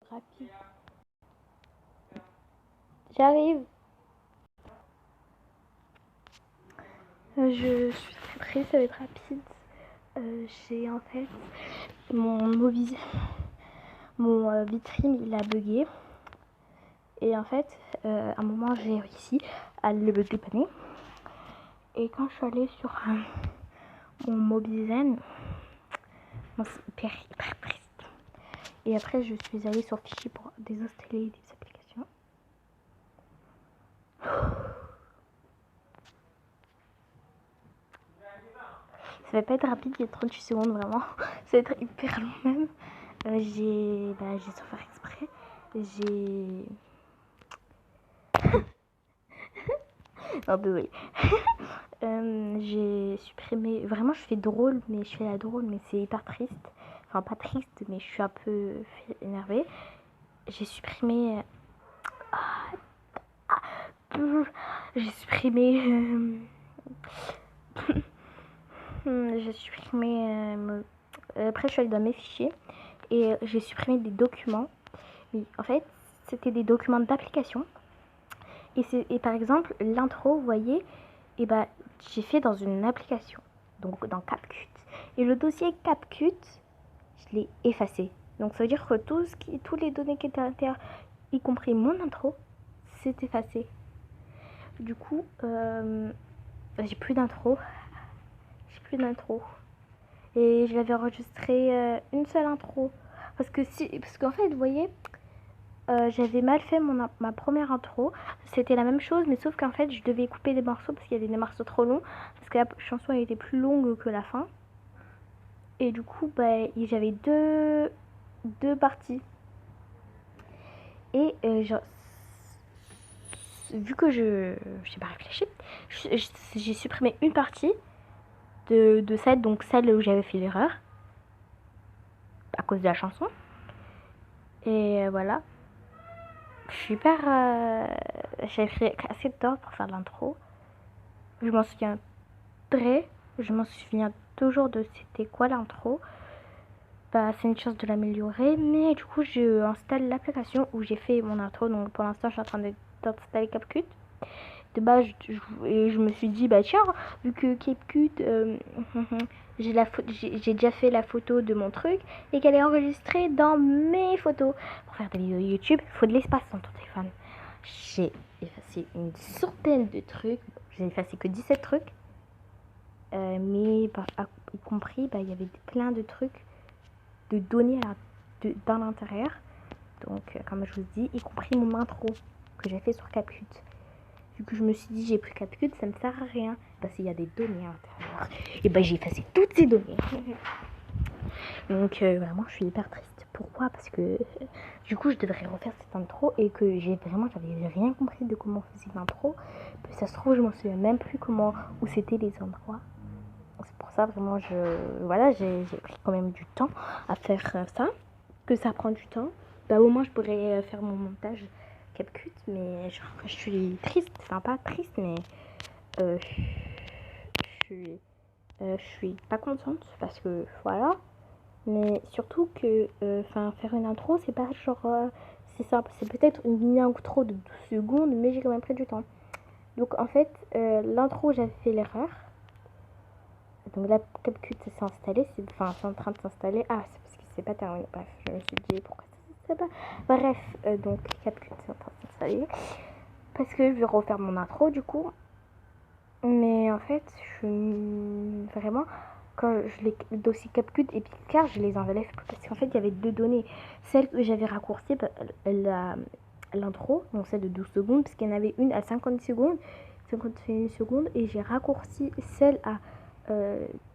Rapide. J'arrive. Je suis très triste, ça va être rapide. J'ai en fait mon Vitrine, il a bugué. Et en fait, à un moment, j'ai réussi à le dépanner. Et quand je suis allée sur mon Mobizen, c'est hyper triste. Et après, je suis allée sur Fichier pour désinstaller des applications. Ça va pas être rapide, il y a 38 secondes vraiment. Ça va être hyper long même. J'ai sans faire exprès. J'ai... Non, désolé. J'ai supprimé... Vraiment, je fais drôle, mais je fais la drôle, mais c'est hyper triste. Enfin, pas triste, mais je suis un peu énervée. J'ai supprimé... J'ai supprimé... j'ai supprimé... Après, je suis allée dans mes fichiers et j'ai supprimé des documents. Mais en fait, c'était des documents d'application. Et par exemple, l'intro, vous voyez, et bah, j'ai fait dans une application, donc dans CapCut. Et le dossier CapCut, je l'ai effacé. Donc ça veut dire que tous les données qui étaient à l'intérieur, y compris mon intro, c'est effacé. Du coup, j'ai plus d'intro. Et je l'avais enregistré une seule intro. Parce qu'en fait, vous voyez, j'avais mal fait ma première intro. C'était la même chose, mais sauf qu'en fait, je devais couper des morceaux parce qu'il y avait des morceaux trop longs. Parce que la chanson elle était plus longue que la fin. Et du coup, j'avais deux parties. Et vu que je n'ai pas réfléchi, j'ai supprimé une partie de celle, donc celle où j'avais fait l'erreur à cause de la chanson. Et voilà. Je suis hyper. J'ai pris assez de temps pour faire l'intro. Je m'en souviens je m'en souviens toujours de c'était quoi l'intro. Bah, c'est une chance de l'améliorer, mais du coup, je installe l'application où j'ai fait mon intro. Donc pour l'instant, je suis en train d'installer CapCut. De base, je me suis dit, bah tiens, vu que CapCut, j'ai déjà fait la photo de mon truc et qu'elle est enregistrée dans mes photos. Pour faire des vidéos YouTube, il faut de l'espace dans ton téléphone. J'ai effacé une centaine de trucs. J'ai effacé que 17 trucs. Mais y compris, il y avait plein de trucs, de données dans l'intérieur. Donc, comme je vous dis, y compris mon intro que j'ai fait sur CapCut. Vu que je me suis dit, j'ai pris CapCut, ça me sert à rien. Parce qu'il y a des données à l'intérieur. Et j'ai effacé toutes ces données. Donc, vraiment, je suis hyper triste. Pourquoi? Parce que du coup, je devrais refaire cette intro et que j'avais rien compris de comment on faisait l'intro. Ça se trouve, je m'en souviens même plus où c'était les endroits. C'est pour ça, vraiment, j'ai pris quand même du temps à faire ça. Que ça prend du temps. Au moins, je pourrais faire mon montage CapCut, mais je suis triste. Enfin, pas triste, mais je suis pas contente parce que voilà. Mais surtout que faire une intro, c'est pas genre. C'est simple. C'est peut-être une mini intro de 12 secondes, mais j'ai quand même pris du temps. Donc, en fait, l'intro, j'avais fait l'erreur. Donc là, CapCut s'est installé, c'est en train de s'installer. Ah, c'est parce que c'est pas terminé. Bref, je me suis dit pourquoi ça pas. Bref, donc CapCut c'est en train de s'installer. Parce que je vais refaire mon intro du coup. Mais en fait, vraiment, quand le dossier CapCut et Pixar, je les enlève parce qu'en fait, il y avait deux données. Celle que j'avais raccourcie, l'intro, donc celle de 12 secondes, parce qu'il y en avait une à 50 secondes, 51 secondes, et j'ai raccourci celle à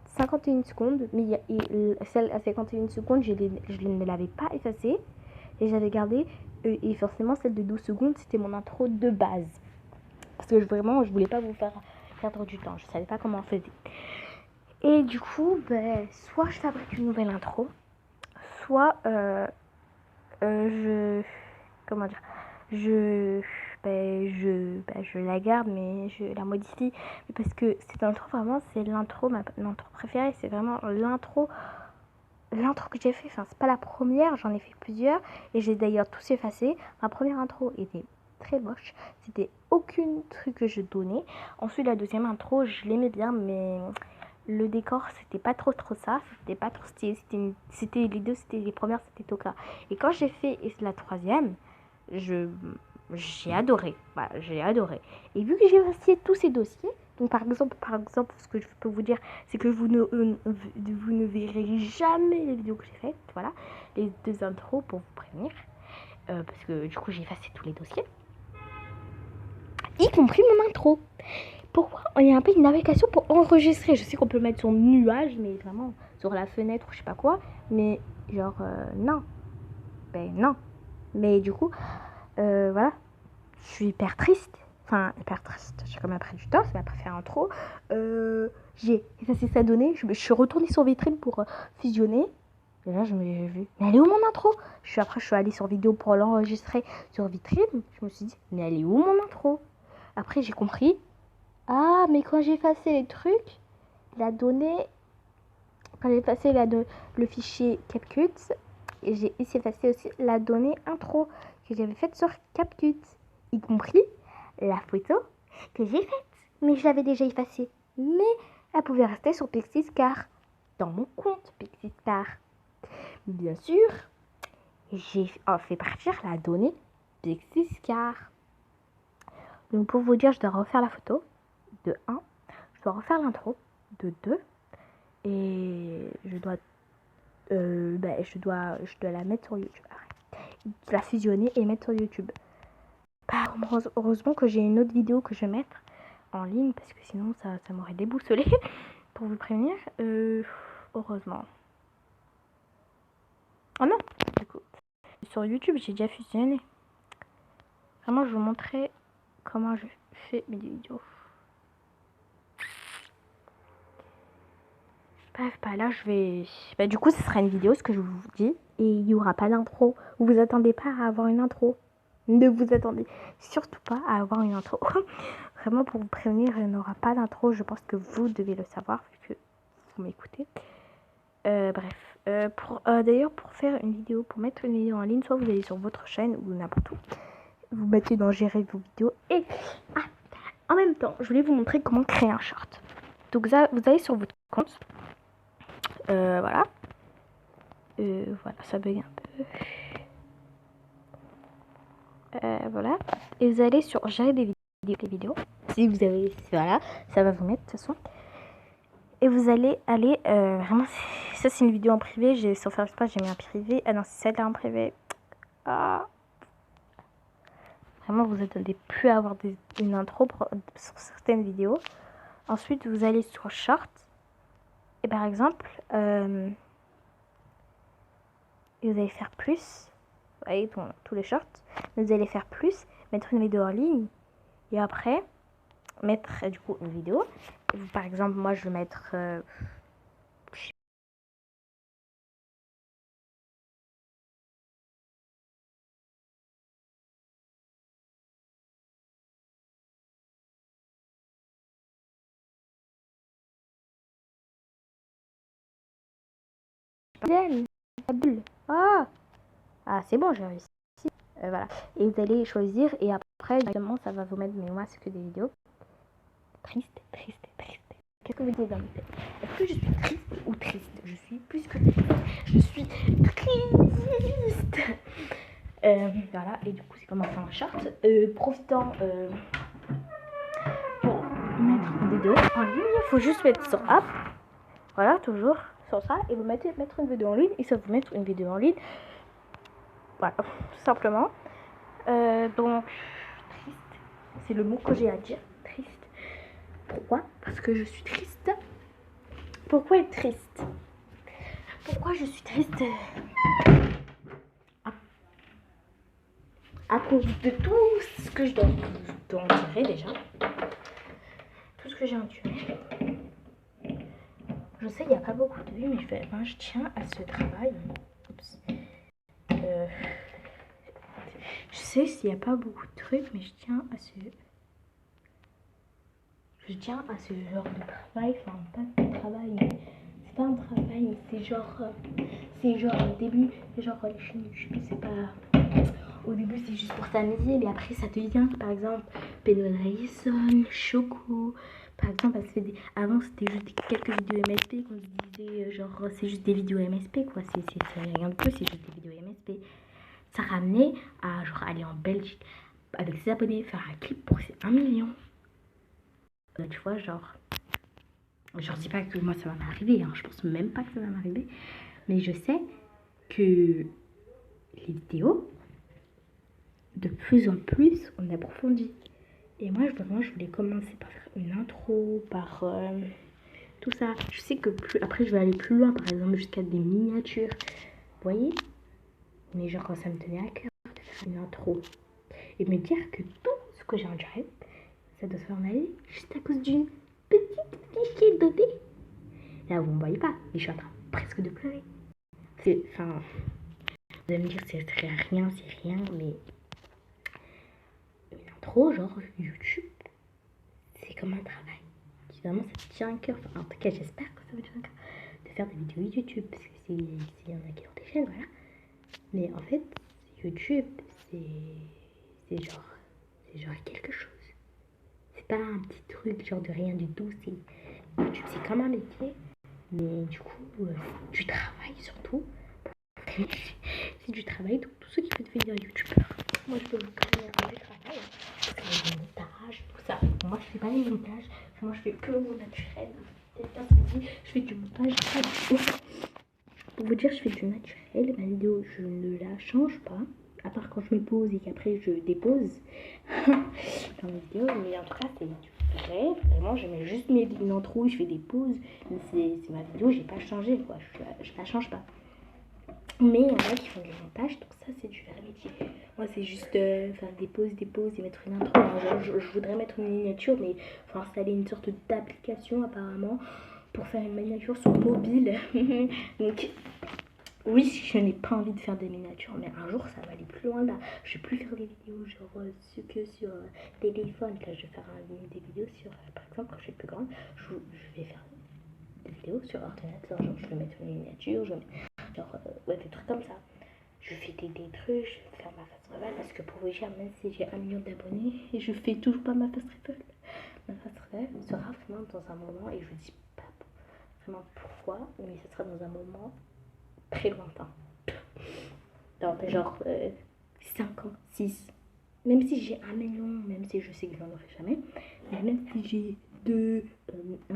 51 secondes, mais celle à 51 secondes, je ne l'avais pas effacée, et j'avais gardé, et forcément celle de 12 secondes, c'était mon intro de base. Parce que vraiment, je voulais pas vous faire perdre du temps, je savais pas comment on faisait. Et du coup, soit je fabrique une nouvelle intro, soit comment dire, je la garde, mais je la modifie. Parce que cette intro, vraiment, c'est l'intro préférée. C'est vraiment l'intro l'intro que j'ai fait, enfin c'est pas la première, j'en ai fait plusieurs et j'ai d'ailleurs tous effacé. Ma première intro était très moche, c'était aucun truc que je donnais. Ensuite la deuxième intro, je l'aimais bien, mais le décor c'était pas trop ça, c'était pas trop stylé, c'était les deux, c'était les premières, c'était Toka. Et quand j'ai fait la troisième, je j'ai adoré, voilà, j'ai adoré. Et vu que j'ai reçu tous ces dossiers, donc par exemple, ce que je peux vous dire, c'est que vous ne verrez jamais les vidéos que j'ai faites, voilà, les deux intros pour vous prévenir, parce que du coup j'ai effacé tous les dossiers, y compris mon intro. Pourquoi il y a un peu une navigation pour enregistrer? Je sais qu'on peut mettre sur nuage, mais vraiment sur la fenêtre ou je sais pas quoi, mais genre non, ben non. Mais du coup, voilà, je suis hyper triste. Enfin, hyper triste. J'ai quand même pris du temps, ça m'a pas fait intro. J'ai effacé sa donnée. Je suis retournée sur Vitrine pour fusionner. Et là, je me suis vu. Mais elle est où mon intro? Après, je suis allée sur vidéo pour l'enregistrer sur Vitrine. Je me suis dit, mais elle est où mon intro? Après, j'ai compris. Ah, mais quand j'ai effacé les trucs, la donnée. Quand j'ai effacé le fichier CapCut, j'ai effacé aussi la donnée intro que j'avais faite sur CapCut, y compris la photo que j'ai faite. Mais je l'avais déjà effacée. Mais elle pouvait rester sur Pixiscar, dans mon compte Pixiscar. Bien sûr, j'ai fait partir la donnée Pixiscar. Donc pour vous dire, je dois refaire la photo de 1, je dois refaire l'intro de 2, et je dois la mettre sur YouTube. La fusionner et mettre sur YouTube. Bah, heureusement que j'ai une autre vidéo que je vais mettre en ligne, parce que sinon ça m'aurait déboussolé pour vous prévenir. Heureusement. Oh non, du coup. Sur YouTube, j'ai déjà fusionné. Vraiment, je vous montrer comment je fais mes vidéos. Bref, bah là, je vais... Bah, du coup, ce sera une vidéo, ce que je vous dis. Et il n'y aura pas d'intro. Vous vous attendez pas à avoir une intro. Ne vous attendez surtout pas à avoir une intro. Vraiment, pour vous prévenir, il n'y aura pas d'intro. Je pense que vous devez le savoir, vu que vous m'écoutez. Bref. D'ailleurs, pour faire une vidéo, pour mettre une vidéo en ligne, soit vous allez sur votre chaîne ou n'importe où. Vous mettez dans gérer vos vidéos. Et en même temps, je voulais vous montrer comment créer un short. Donc, vous allez sur votre compte. Voilà. Voilà, ça bug un peu. Voilà. Et vous allez sur gérer des vidéos. Si vous avez... Voilà, ça va vous mettre de toute façon. Et vous allez aller... vraiment, ça c'est une vidéo en privé. Sans faire exprès, j'ai mis en privé. Ah non, c'est celle-là en privé. Ah. Vraiment, vous n'attendez plus à avoir une intro sur certaines vidéos. Ensuite, vous allez sur Short. Et par exemple... et vous allez faire plus, vous voyez, tous les shorts, vous allez faire plus, mettre une vidéo en ligne, et après, mettre du coup une vidéo. Et vous, par exemple, moi je vais mettre... la bulle. Ah, c'est bon, j'ai réussi. Voilà. Et vous allez choisir, et après, directement, ça va vous mettre, mais moi, c'est que des vidéos. Triste, triste, triste. Qu'est-ce que vous dites dans mes têtes? Est-ce que je suis triste ou triste? Je suis plus que triste. Je suis triste. Voilà, et du coup, c'est comme un short. Profitant pour mettre une vidéo en ligne, il faut juste mettre sur app. Voilà, toujours sur ça. Et vous mettre une vidéo en ligne, et ça vous mettre une vidéo en ligne. Voilà, tout simplement. Donc, triste, c'est le mot que j'ai à dire. Triste. Pourquoi? Parce que je suis triste. Pourquoi être triste? Pourquoi je suis triste? À cause de tout ce que je dois en tirer déjà. Tout ce que j'ai enduré. Je sais, il n'y a pas beaucoup de vues, mais je tiens à ce travail. Je sais s'il n'y a pas beaucoup de trucs, mais je tiens à ce... Je tiens à ce genre de travail. Enfin, pas de travail, mais c'est pas un travail, mais c'est genre au début, genre les chaînes YouTube, c'est pas. Au début, c'est juste pour s'amuser, mais après, ça devient, par exemple, Penolaison, Choco. Par exemple, avant, c'était juste quelques vidéos MSP qu'on se disait, genre, c'est juste des vidéos MSP, quoi. C'est rien de plus, c'est juste des vidéos MSP. Ça ramenait à, genre, aller en Belgique avec ses abonnés, faire un clip pour ses 1 million. Tu vois, genre, je dis pas que moi, ça va m'arriver, hein. Je pense même pas que ça va m'arriver. Mais je sais que les vidéos, de plus en plus, on approfondit. Et moi, vraiment, je voulais commencer par faire une intro, par tout ça. Je sais que après, je vais aller plus loin, par exemple, jusqu'à des miniatures. Vous voyez? Mais genre, ça me tenait à cœur de faire une intro. Et me dire que tout ce que j'ai en direct, ça doit se faire en aller juste à cause d'une petite fichier dotée. Là, vous ne me voyez pas, mais je suis en train presque de pleurer. Enfin, vous allez me dire, c'est rien, mais une intro, genre YouTube, c'est comme un travail. Vraiment, ça te tient à cœur. Enfin, en tout cas, j'espère que ça vous tient à cœur de faire des vidéos YouTube. Parce que s'il y en a qui ont des chaînes, voilà. Mais en fait, YouTube, c'est genre quelque chose. C'est pas un petit truc, genre de rien du tout. YouTube, c'est comme un métier. Mais du coup, du travail surtout. C'est du travail, donc tous ceux qui veulent devenir youtubeur. Moi, je peux vous prévenir du travail. Parce qu'il y a des montages, tout ça. Moi, je fais pas les montages. Moi, je fais que mon naturel. Quelqu'un se dit, je fais du montage, pas du tout. Pour vous dire, je fais du naturel. Ma vidéo, je ne la change pas. À part quand je me pose et qu'après je dépose dans mes vidéos. Mais en tout cas, c'est du vrai. Vraiment, je mets juste une intro, je fais des pauses. Mais c'est ma vidéo, j'ai pas changé, quoi. Je la change pas. Mais il y en a qui font du montage, donc ça c'est du vrai métier. Moi c'est juste faire des pauses et mettre une intro. Alors, je voudrais mettre une miniature, mais il faut installer une sorte d'application apparemment pour faire une miniature sur mobile. Donc oui, je n'ai pas envie de faire des miniatures, mais un jour ça va aller plus loin là. Je vais plus faire des vidéos genre que sur téléphone. Là je vais faire des vidéos sur, par exemple quand je suis plus grande, je vais faire des vidéos sur ordinateur. Genre je vais mettre une miniature, genre ouais, des trucs comme ça. Je fais des trucs, je vais faire ma face révèle parce que pour vous dire, même si j'ai 1 million d'abonnés, et je fais toujours pas ma face révèle. Ma face révèle sera vraiment dans un moment, et je vous dis pas vraiment pourquoi, mais ce sera dans un moment très lointain. Donc, genre 5 ans, 6. Même si j'ai 1 million, même si je sais que je n'en aurai jamais, mais même si j'ai 2, 1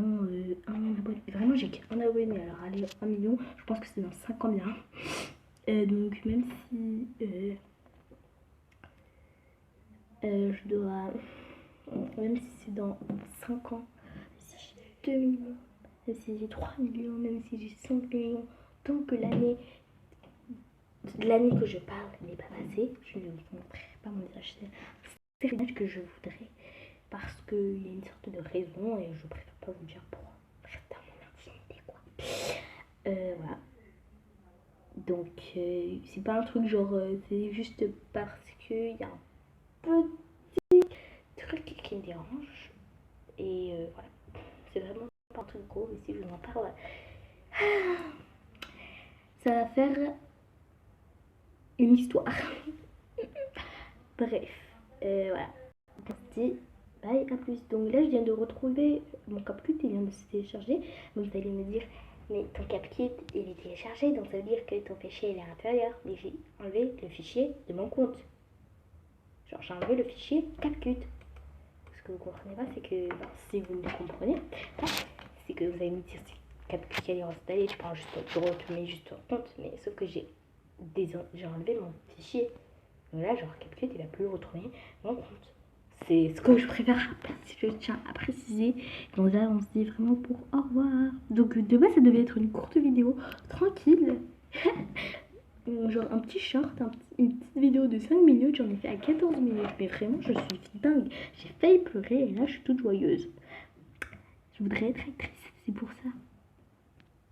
abonné, vraiment j'ai qu'un abonné, alors allez, 1 million, je pense que c'est dans 5 ans bien. Donc même si je dois, même si c'est dans 5 ans, si j'ai 2 millions, même si j'ai 3 millions, même si j'ai 5 millions, tant que l'année que je parle n'est pas passée, je ne vous montrerai pas mon visage. C'est l'image que je voudrais parce qu'il y a une sorte de raison et je préfère pas vous dire pour rester dans mon intimité, quoi. Voilà. Donc c'est pas un truc genre c'est juste parce qu'il y a un petit truc qui me dérange et voilà, c'est vraiment pas un truc gros, mais si je vous en parle ça va faire une histoire. Bref, voilà, on se dit bye, à plus. Donc là je viens de retrouver mon CapCut, il vient de se télécharger, donc vous allez me dire mais ton CapCut il est téléchargé, donc ça veut dire que ton fichier il est à l'intérieur. Mais j'ai enlevé le fichier de mon compte. Genre j'ai enlevé le fichier CapCut. Ce que vous comprenez pas, c'est que si vous me comprenez, c'est que vous allez me dire c'est CapCut qui est installé, tu prends juste tu remets juste ton compte, mais sauf que j'ai enlevé mon fichier. Donc là, genre CapCut il va plus retrouver mon compte. C'est ce que je préfère, je tiens à préciser. Donc là, on se dit vraiment pour au revoir. Donc de base, ça devait être une courte vidéo, tranquille. Genre un petit short, une petite vidéo de 5 minutes, j'en ai fait à 14 minutes. Mais vraiment, je suis dingue. J'ai failli pleurer et là, je suis toute joyeuse. Je voudrais être actrice, c'est pour ça.